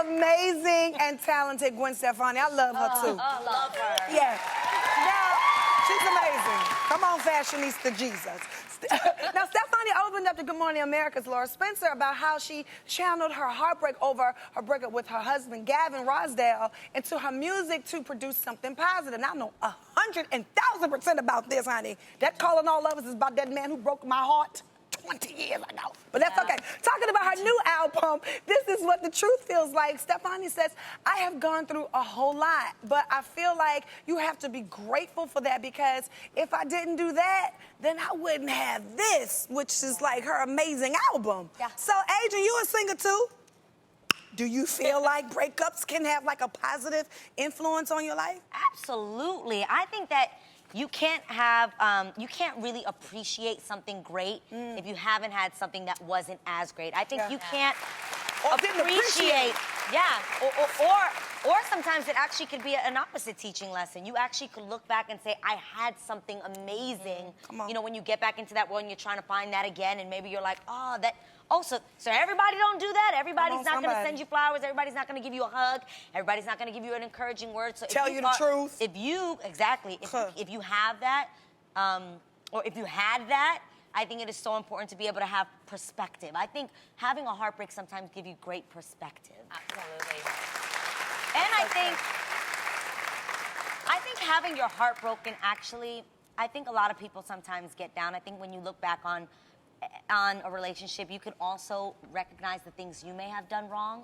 amazing and talented Gwen Stefani. I love her too. Love her. Yeah. Now, she's amazing. Come on, fashionista Jesus. Now, Stefani opened up to Good Morning America's Laura Spencer about how she channeled her heartbreak over her breakup with her husband, Gavin Rossdale, into her music to produce something positive. Now, I know 100,000% about this, honey. That Calling All Lovers is about that man who broke my heart 20 years ago. But that's okay. Talking about her new album, This Is What the Truth Feels Like, Stefani says, I have gone through a whole lot, but I feel like you have to be grateful for that, because if I didn't do that, then I wouldn't have this, which is like her amazing album. Yeah. So, Adrian, you a singer too? Do you feel like breakups can have like a positive influence on your life? Absolutely. I think that you can't really appreciate something great if you haven't had something that wasn't as great. I think you can't appreciate. Yeah, or sometimes it actually could be an opposite teaching lesson. You actually could look back and say, I had something amazing. You know, when you get back into that world and you're trying to find that again, and maybe you're like, oh, that. Oh, so everybody don't do that? Everybody's not going to send you flowers. Everybody's not going to give you a hug. Everybody's not going to give you an encouraging word. So tell you the truth. If you, exactly, if you have that, or if you had that, I think it is so important to be able to have perspective. I think having a heartbreak sometimes gives you great perspective. Absolutely. And I think having your heart broken, actually, I think a lot of people sometimes get down. I think when you look back on a relationship, you can also recognize the things you may have done wrong.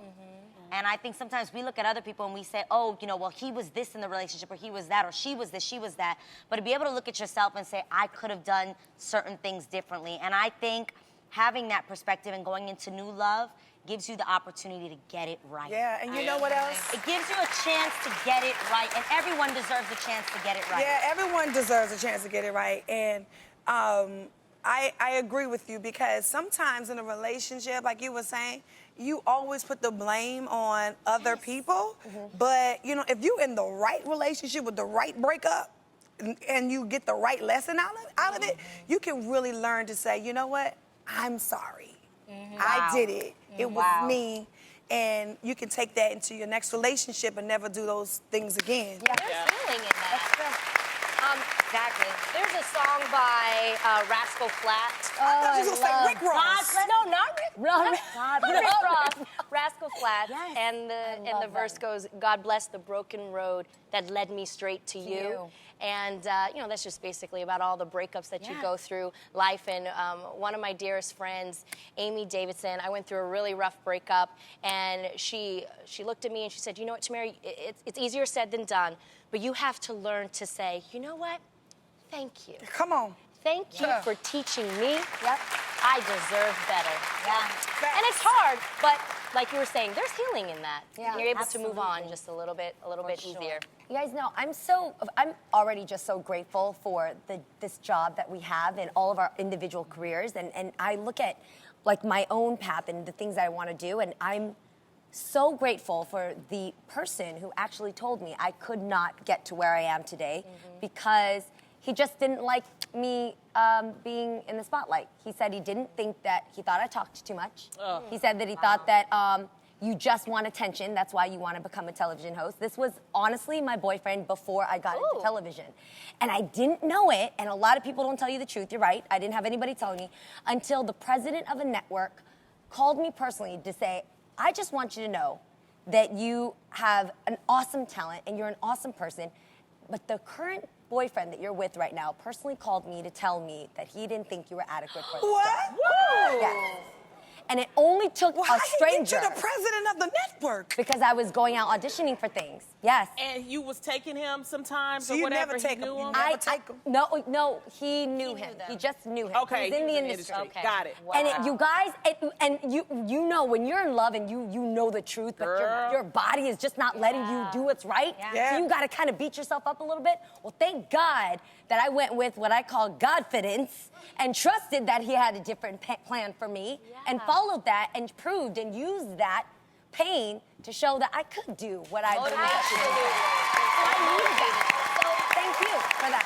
And I think sometimes we look at other people and we say, oh, you know, well, he was this in the relationship, or he was that, or she was this, she was that. But to be able to look at yourself and say, I could have done certain things differently. And I think having that perspective and going into new love gives you the opportunity to get it right. Yeah, and you know what else? It gives you a chance to get it right, and everyone deserves a chance to get it right. Yeah, everyone deserves a chance to get it right. And I agree with you, because sometimes in a relationship, like you were saying, you always put the blame on other people. But, you know, if you're in the right relationship with the right breakup and you get the right lesson out of it, you can really learn to say, you know what, I'm sorry. I did it. It was me. And you can take that into your next relationship and never do those things again. Yeah, there's feeling in that. Exactly. There's a song by Rascal Flatts. I thought you were going to say Rick Ross. No, not Rick Ross. Rascal Flatts. Yes. And the verse goes, God bless the broken road that led me straight to you. And, you know, that's just basically about all the breakups that you go through life. And one of my dearest friends, Amy Davidson, I went through a really rough breakup. And she looked at me and she said, you know what, Tamara, it's easier said than done. But you have to learn to say, you know what? Thank you. Come on. Thank you for teaching me. I deserve better. Yeah. And it's hard, but like you were saying, there's healing in that. Yeah, You're able to move on just a little bit easier. You guys know, I'm already just so grateful for this job that we have in all of our individual careers. And I look at like my own path and the things that I want to do, and I'm so grateful for the person who actually told me I could not get to where I am today because he just didn't like me being in the spotlight. He said he thought I talked too much. He said that he thought that you just want attention, that's why you want to become a television host. This was honestly my boyfriend before I got into television. And I didn't know it, and a lot of people don't tell you the truth, you're right, I didn't have anybody telling me, until the president of a network called me personally to say, I just want you to know that you have an awesome talent and you're an awesome person, but the current boyfriend that you're with right now personally called me to tell me that he didn't think you were adequate for this job. Whoa! Yes. And it only took a stranger. Why did you the president of the network? Because I was going out auditioning for things. Yes. And you was taking him sometimes So or you whatever. never take he knew him. him. You never take him. No, he knew him. He just knew him. Okay, He's in the industry. Okay. Got it. Wow. And you guys, you know when you're in love and you know the truth, but your body is just not letting you do what's right. Yeah. So you got to kind of beat yourself up a little bit. Well, thank God that I went with what I call Godfidence and trusted that he had a different plan for me and followed that and proved and used that pain to show that I could do what I believe. Absolutely. So I needed that. So thank you for that.